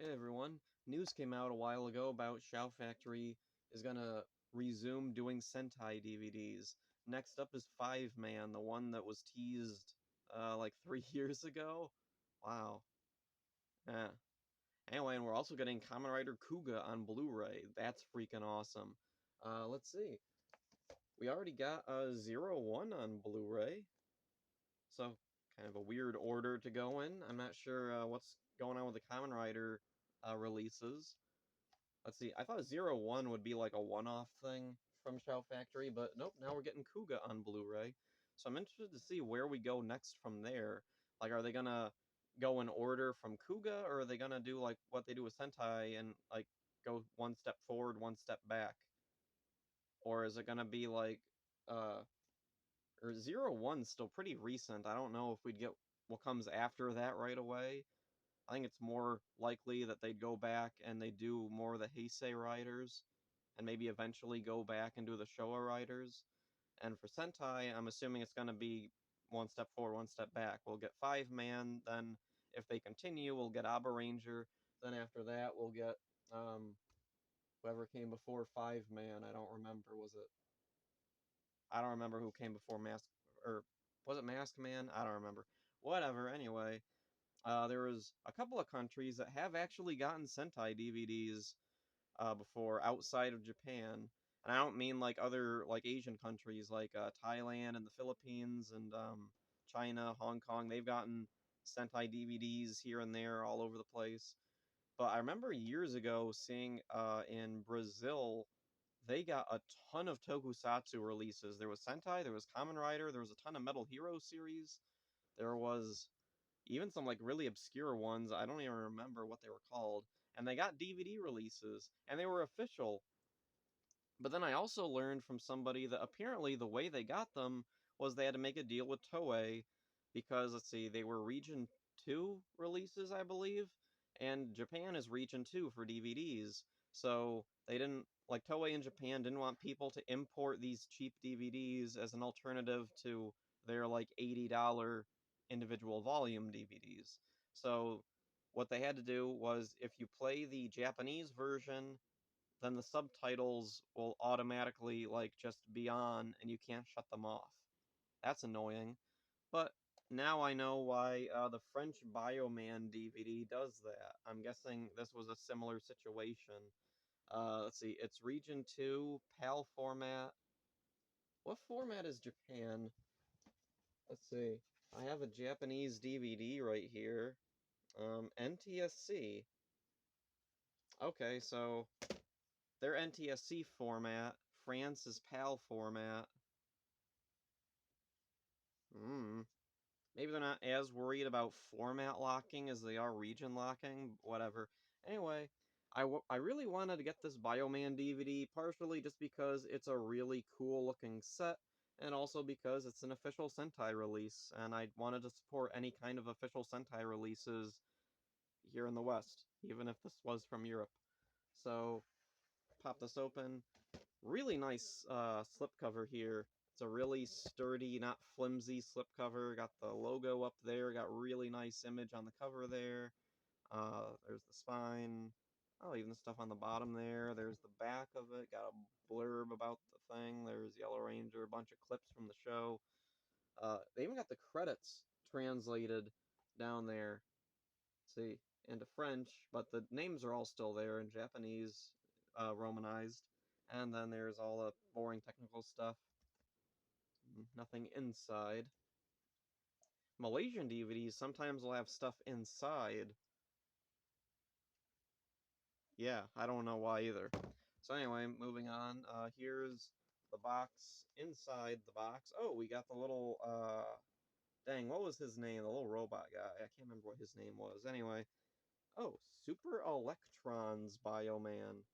Hey everyone, news came out a while ago about Shout Factory is gonna resume doing Sentai DVDs. Next up is Five Man, the one that was teased like 3 years ago. Wow. Yeah. Anyway, and we're also getting Kamen Rider Kuga on Blu-ray. That's freaking awesome. Let's see. We already got Zero One on Blu-ray, so kind of a weird order to go in. I'm not sure what's going on with the Kamen Rider releases. Let's see, I thought Zero One would be like a one-off thing from Shout Factory, but nope, now we're getting Kuga on Blu-ray. So I'm interested to see where we go next from there. Like, are they gonna go in order from Kuga, or are they gonna do like what they do with Sentai and like go one step forward, one step back? Or is it gonna be like uh or Zero One's still pretty recent. I don't know if we'd get what comes after that right away. I think it's more likely that they'd go back and they do more of the Heisei riders, and maybe eventually go back and do the Showa riders. And for Sentai, I'm assuming it's going to be one step forward, one step back. We'll get Five Man, then if they continue, we'll get Abba Ranger. Then after that, we'll get um, whoever came before Five Man. I don't remember. I don't remember who came before Mask, or was it Mask Man? I don't remember. Whatever. Anyway, there was a couple of countries that have actually gotten Sentai DVDs before outside of Japan. And I don't mean like other like Asian countries like Thailand and the Philippines and China, Hong Kong. They've gotten Sentai DVDs here and there all over the place. But I remember years ago seeing in Brazil they got a ton of tokusatsu releases. There was Sentai, there was Kamen Rider, there was a ton of Metal Hero series. There was even some like really obscure ones. I don't even remember what they were called. And they got DVD releases, and they were official. But then I also learned from somebody that apparently the way they got them was they had to make a deal with Toei because, let's see, they were Region 2 releases, I believe, and Japan is Region 2 for DVDs. So they didn't, like, Toei in Japan didn't want people to import these cheap DVDs as an alternative to their, like, $80 individual volume DVDs. So what they had to do was if you play the Japanese version, then the subtitles will automatically like just be on and you can't shut them off. That's annoying. But now I know why the French Bioman DVD does that. I'm guessing this was a similar situation. Let's see, it's Region 2, PAL format. What format is Japan? Let's see. I have a Japanese DVD right here. NTSC. Okay, so their NTSC format. France is PAL format. Hmm. Maybe they're not as worried about format locking as they are region locking. Whatever. Anyway, I really wanted to get this Bioman DVD, partially just because it's a really cool looking set, and also because it's an official Sentai release, and I wanted to support any kind of official Sentai releases here in the West, even if this was from Europe. So, pop this open. Really nice slipcover here. It's a really sturdy, not flimsy slipcover. Got the logo up there. Got really nice image on the cover there. There's the spine. Oh, even the stuff on the bottom there. There's the back of it. Got a blurb about the thing. There's Yellow Ranger, a bunch of clips from the show. They even got the credits translated down there. See, into French, but the names are all still there in Japanese, romanized. And then there's all the boring technical stuff. Nothing inside. Malaysian DVDs sometimes will have stuff inside. Yeah, I don't know why either. So anyway, moving on. Here's the box. Inside the box. Oh, we got the little, dang, what was his name? The little robot guy. I can't remember what his name was. Anyway. Oh, Super Electrons Bioman.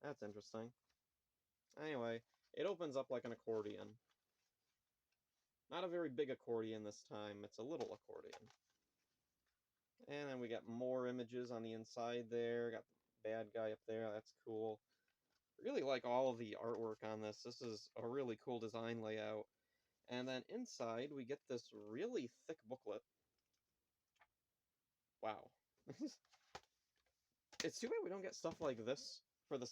That's interesting. Anyway, it opens up like an accordion. Not a very big accordion this time, it's a little accordion. And then we got more images on the inside there. Got the bad guy up there, that's cool. Really like all of the artwork on this. This is a really cool design layout. And then inside we get this really thick booklet. Wow. It's too bad we don't get stuff like this for the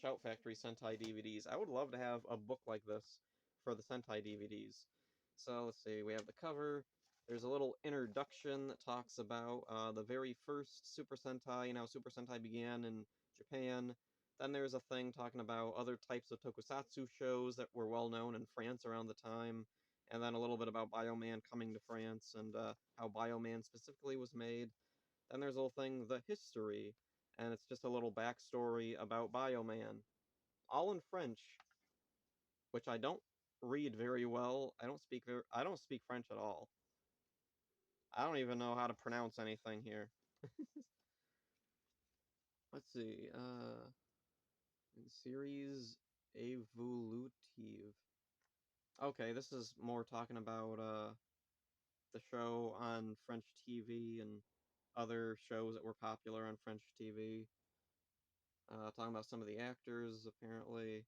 Shout Factory Sentai DVDs. I would love to have a book like this for the Sentai DVDs. So let's see, we have the cover. There's a little introduction that talks about the very first Super Sentai, Super Sentai began in Japan. Then there's a thing talking about other types of tokusatsu shows that were well known in France around the time. And then a little bit about Bioman coming to France and how Bioman specifically was made. Then there's a little thing, the history, and it's just a little backstory about Bioman. All in French, which I don't read very well. I don't speak French at all. I don't even know how to pronounce anything here. Let's see, series evolutive. Okay, this is more talking about, the show on French TV and other shows that were popular on French TV. Talking about some of the actors, apparently.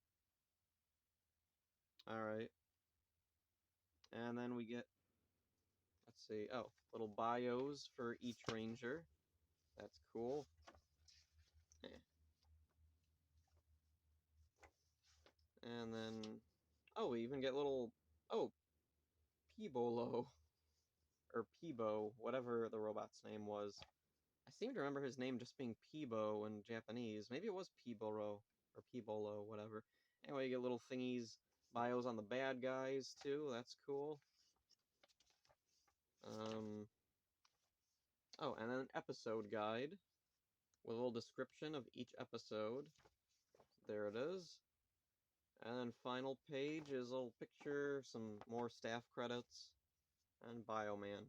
Alright. And then we get, let's see, oh, little bios for each ranger. That's cool. Eh. And then, oh, we even get little, oh, Peebolo, or Peebo, whatever the robot's name was. I seem to remember his name just being Peebo in Japanese. Maybe it was Peeboro, or Peebolo, whatever. Anyway, you get little thingies, bios on the bad guys, too. That's cool. Oh, and then an episode guide with a little description of each episode. There it is. And then final page is a little picture, some more staff credits, and Bioman.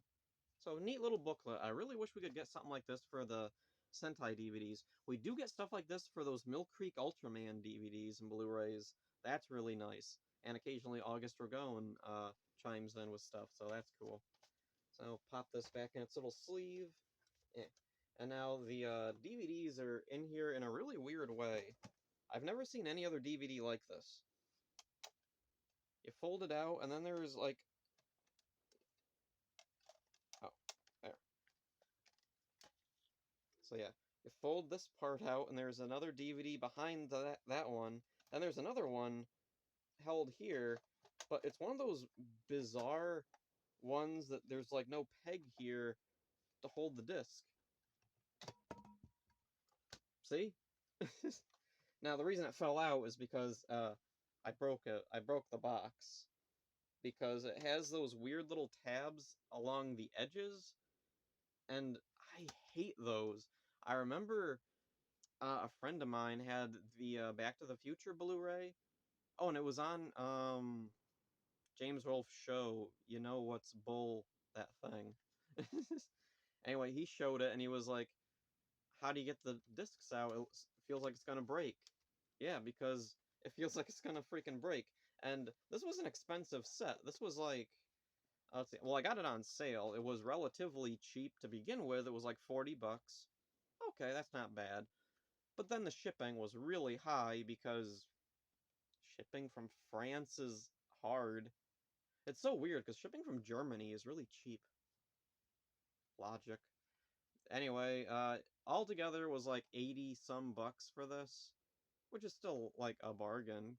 So neat little booklet. I really wish we could get something like this for the Sentai DVDs. We do get stuff like this for those Mill Creek Ultraman DVDs and Blu-rays. That's really nice. And occasionally August Ragone chimes in with stuff, so that's cool. So pop this back in its little sleeve. Eh. And now the DVDs are in here in a really weird way. I've never seen any other DVD like this. You fold it out, and then there's like... Oh, there. So yeah, you fold this part out, and there's another DVD behind that one. Then there's another one held here, but it's one of those bizarre ones that there's like no peg here to hold the disc. See? Now the reason it fell out is because I broke the box. Because it has those weird little tabs along the edges, and I hate those. I remember a friend of mine had the Back to the Future Blu-ray. Oh, and it was on James Rolfe's show, You Know What's Bull, that thing. Anyway, he showed it, and he was like, how do you get the discs out? It feels like it's gonna break. Yeah, because it feels like it's gonna freaking break. And this was an expensive set. This was like, let's see, well, I got it on sale. It was relatively cheap to begin with. It was like 40 bucks. Okay, that's not bad. But then the shipping was really high because shipping from France is hard. It's so weird because shipping from Germany is really cheap. Logic. Anyway, altogether was like 80 some bucks for this, which is still like a bargain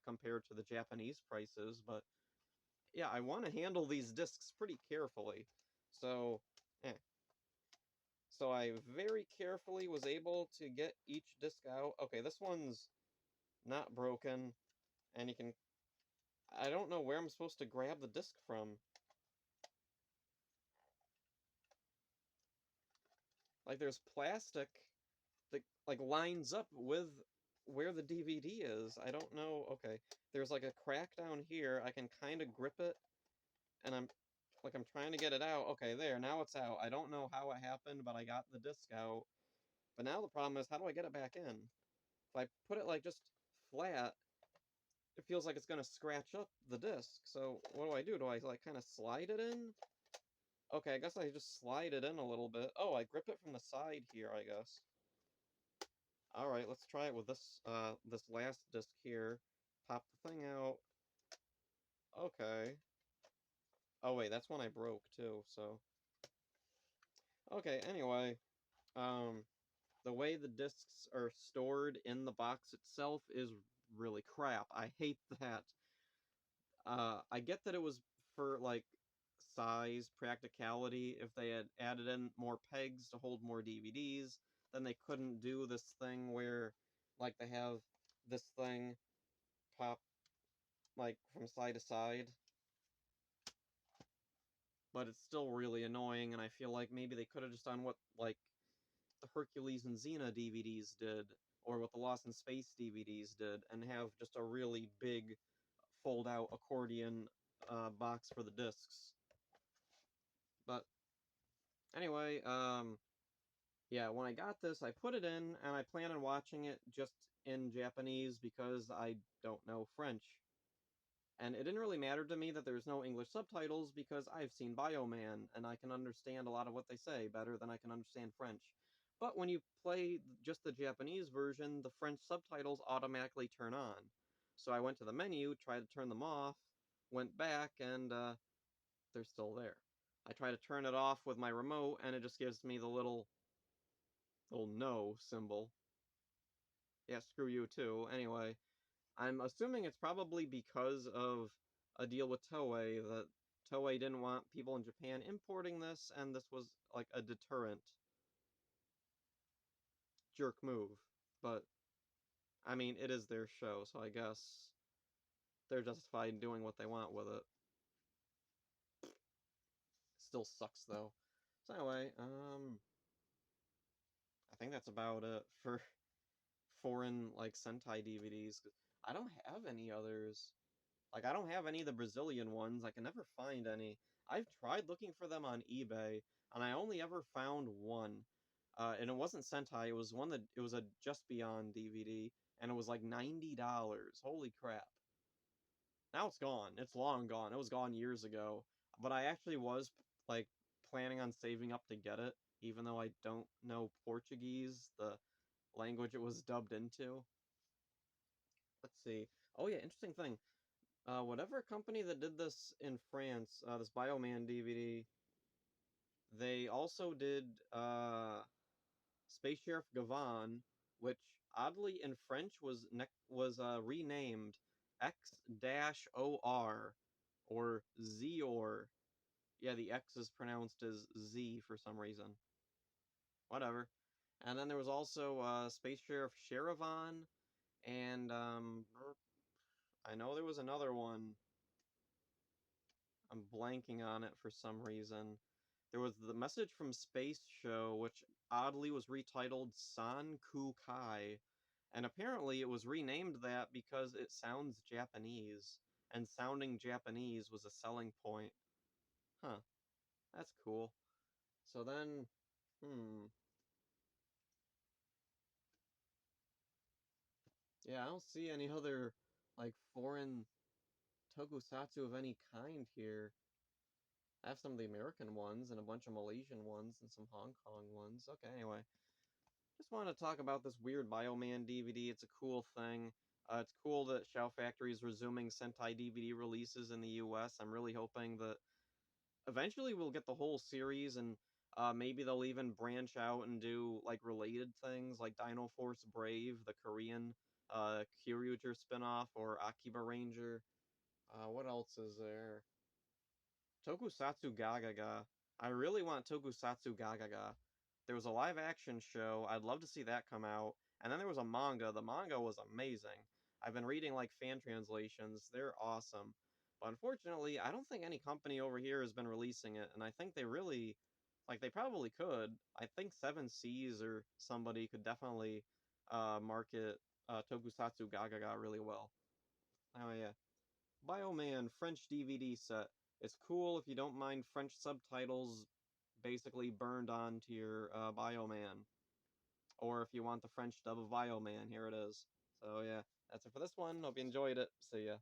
compared to the Japanese prices, but yeah, I want to handle these discs pretty carefully. So, eh. So I very carefully was able to get each disc out. Okay, this one's not broken, and you can... I don't know where I'm supposed to grab the disc from. Like, there's plastic that, like, lines up with where the DVD is. I don't know... Okay, there's, like, a crack down here. I can kind of grip it, and I'm trying to get it out. Okay, there, now it's out. I don't know how it happened, but I got the disc out. But now the problem is, how do I get it back in? If I put it, like, just flat, it feels like it's gonna scratch up the disc. So, what do? Do I, like, kind of slide it in? Okay, I guess I just slide it in a little bit. Oh, I grip it from the side here, I guess. Alright, let's try it with this last disc here. Pop the thing out. Okay. Oh, wait, that's one I broke, too, so... Okay, anyway, the way way the discs are stored in the box itself is really crap. I hate that. I get that it was for, like, size, practicality. If they had added in more pegs to hold more DVDs, then they couldn't do this thing where, like, they have this thing pop, like, from side to side. But it's still really annoying, and I feel like maybe they could have just done what, like, the Hercules and Xena DVDs did, or what the Lost in Space DVDs did, and have just a really big fold-out accordion box for the discs. But anyway, yeah, when I got this, I put it in, and I plan on watching it just in Japanese because I don't know French. And it didn't really matter to me that there's no English subtitles because I've seen Bioman, and I can understand a lot of what they say better than I can understand French. But when you play just the Japanese version, the French subtitles automatically turn on. So I went to the menu, tried to turn them off, went back, and they're still there. I try to turn it off with my remote, and it just gives me the little no symbol. Yeah, screw you too. Anyway, I'm assuming it's probably because of a deal with Toei, that Toei didn't want people in Japan importing this, and this was like a deterrent jerk move. But, I mean, it is their show, so I guess they're justified in doing what they want with it. Still sucks, though. So anyway, I think that's about it for foreign, like, Sentai DVDs. 'Cause I don't have any others. Like, I don't have any of the Brazilian ones. I can never find any. I've tried looking for them on eBay, and I only ever found one. And it wasn't Sentai, it was one that, it was a Just Beyond DVD, and it was like $90. Holy crap. Now it's gone. It's long gone. It was gone years ago. But I actually was, like, planning on saving up to get it, even though I don't know Portuguese, the language it was dubbed into. Let's see. Oh yeah, interesting thing. Whatever company that did this in France, this Bioman DVD, they also did Space Sheriff Gavan, which oddly in French was renamed X-OR or Zor. Yeah, the X is pronounced as Z for some reason. Whatever. And then there was also Space Sheriff Sherivan, and I know there was another one. I'm blanking on it for some reason. There was the Message from Space show, which oddly was retitled San Ku Kai, and apparently it was renamed that because it sounds Japanese, and sounding Japanese was a selling point. Huh, that's cool. So then, yeah, I don't see any other, like, foreign tokusatsu of any kind here. I have some of the American ones, and a bunch of Malaysian ones, and some Hong Kong ones. Okay, anyway. Just want to talk about this weird Bioman DVD. It's a cool thing. It's cool that Shout Factory is resuming Sentai DVD releases in the US. I'm really hoping that eventually we'll get the whole series, and maybe they'll even branch out and do, like, related things, like Dino Force Brave, the Korean Kyryuger spinoff, or Akiba Ranger. What else is there? Tokusatsu Gagaga. I really want Tokusatsu Gagaga. There was a live action show. I'd love to see that come out. And then there was a manga. The manga was amazing. I've been reading, like, fan translations. They're awesome. But unfortunately, I don't think any company over here has been releasing it. And I think they really, like, they probably could. I think Seven Seas or somebody could definitely market Tokusatsu Gagaga really well. Oh yeah. Bioman French DVD set. It's cool if you don't mind French subtitles basically burned onto your Bioman. Or if you want the French dub of Bioman, here it is. So yeah, that's it for this one. Hope you enjoyed it. See ya.